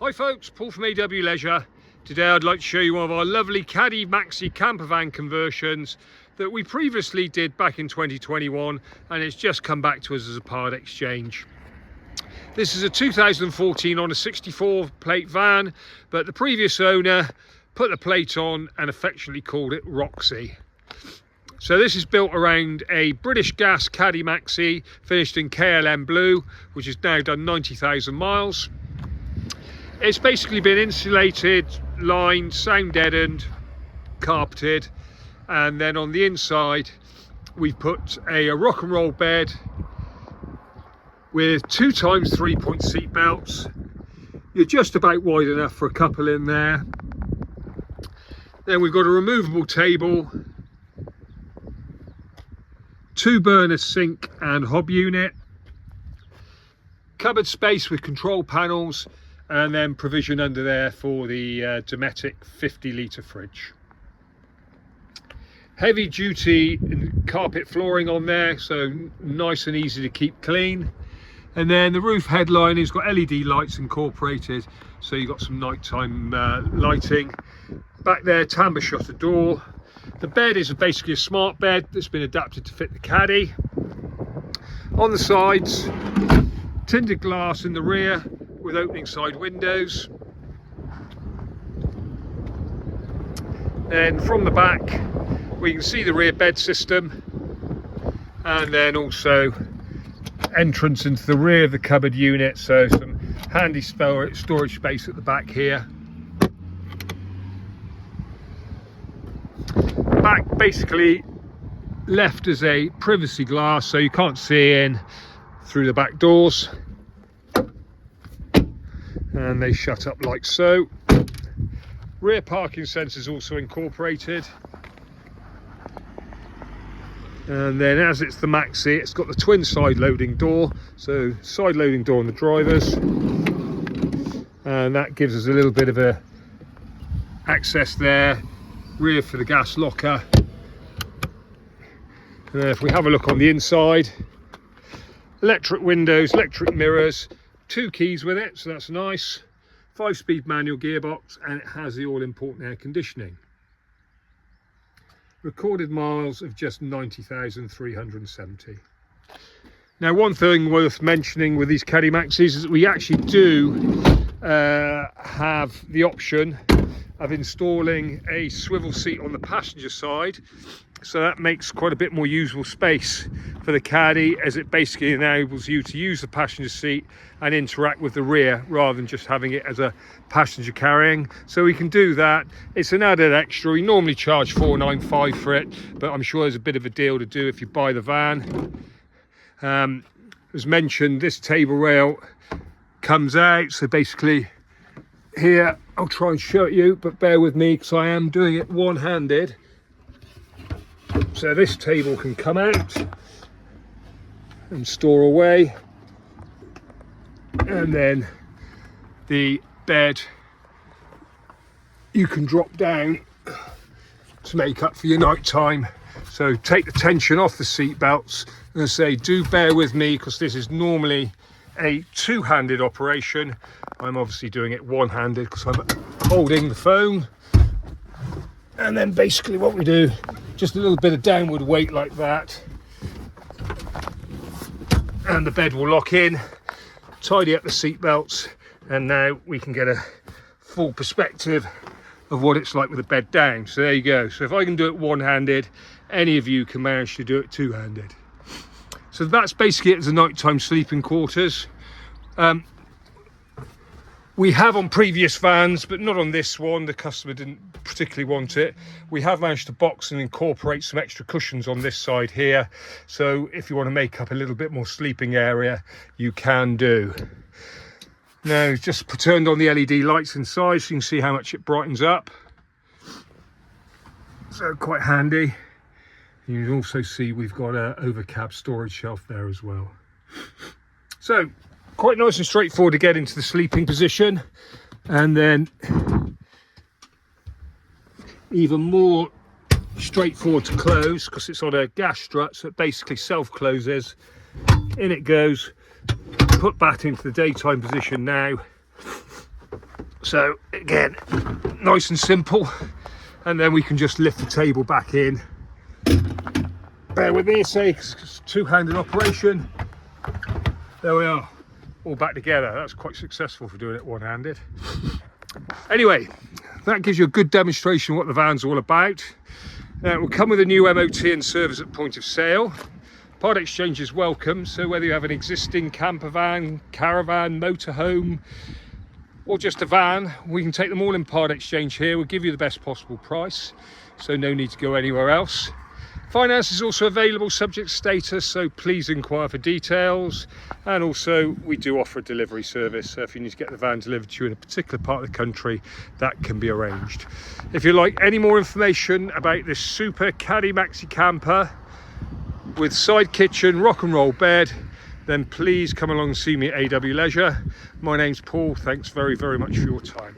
Hi folks, Paul from AW Leisure. Today I'd like to show you one of our lovely Caddy Maxi camper van conversions that we previously did back in 2021, and it's just come back to us as a part exchange. This is a 2014 on a 64 plate van, but the previous owner put the plate on and affectionately called it Roxy. So this is built around a British Gas Caddy Maxi, finished in KLM blue, which has now done 90,000 miles. It's basically been insulated, lined, sound deadened, carpeted, and then on the inside we've put a rock and roll bed with 2x 3-point seat belts. You're just about wide enough for a couple in there. Then we've got a removable table, 2-burner sink and hob unit, cupboard space with control panels, and then provision under there for the Dometic 50-litre fridge. Heavy duty carpet flooring on there, so nice and easy to keep clean. And then the roof headline has got LED lights incorporated, so you've got some nighttime lighting. Back there, timber shutter door. The bed is basically a smart bed that's been adapted to fit the Caddy. On the sides, tinted glass in the rear with opening side windows. Then from the back we can see the rear bed system, and then also entrance into the rear of the cupboard unit, so some handy storage space at the back here. Back basically left as a privacy glass, so you can't see in through the back doors, and they shut up like so. Rear parking sensors also incorporated, and then as it's the Maxi, it's got the twin side loading door, so side loading door on the drivers, and that gives us a little bit of a access there. Rear for the gas locker. And then if we have a look on the inside, electric windows, electric mirrors, 2 keys with it, so that's nice. 5-speed manual gearbox, and it has the all-important air conditioning. Recorded miles of just 90,370. Now, one thing worth mentioning with these Caddy Maxis is that we actually do have the option of installing a swivel seat on the passenger side, so that makes quite a bit more usable space for the Caddy, as it basically enables you to use the passenger seat and interact with the rear rather than just having it as a passenger carrying. So we can do that. It's an added extra. We normally charge $495 for it, but I'm sure there's a bit of a deal to do if you buy the van. As mentioned, this table rail comes out, so basically here, I'll try and show it you, but bear with me because I am doing it one-handed. So this table can come out and store away, and then the bed you can drop down to make up for your night time. So take the tension off the seat belts, and I say do bear with me because this is normally a 2-handed operation. I'm obviously doing it one-handed because I'm holding the phone, and then basically what we do, just a little bit of downward weight like that, and the bed will lock in, tidy up the seat belts, and now we can get a full perspective of what it's like with the bed down. So there you go. So if I can do it one-handed, any of you can manage to do it two-handed. So that's basically it as a nighttime sleeping quarters. We have on previous vans, but not on this one. The customer didn't particularly want it. We have managed to box and incorporate some extra cushions on this side here. So if you want to make up a little bit more sleeping area, you can do. Now, just turned on the LED lights inside so you can see how much it brightens up. So quite handy. You can also see we've got an overcab storage shelf there as well. So quite nice and straightforward to get into the sleeping position, and then even more straightforward to close because it's on a gas strut, so it basically self-closes. In it goes. Put that into the daytime position now, So again, nice and simple, and then we can just lift the table back in. Bear with me, say it's a two-handed operation. There we are, all back together. That's quite successful for doing it one-handed. Anyway, that gives you a good demonstration of what the van's all about. It will come with a new MOT and service at point of sale. Part exchange is welcome, so whether you have an existing camper van, caravan, motorhome, or just a van, we can take them all in part exchange here. We'll give you the best possible price, so no need to go anywhere else. Finance is also available subject to status, so please inquire for details. And also we do offer a delivery service, so if you need to get the van delivered to you in a particular part of the country, that can be arranged. If you'd like any more information about this super caddy maxi camper with side kitchen, rock and roll bed, then please come along and see me at AW Leisure. My name's Paul. Thanks very, very much for your time.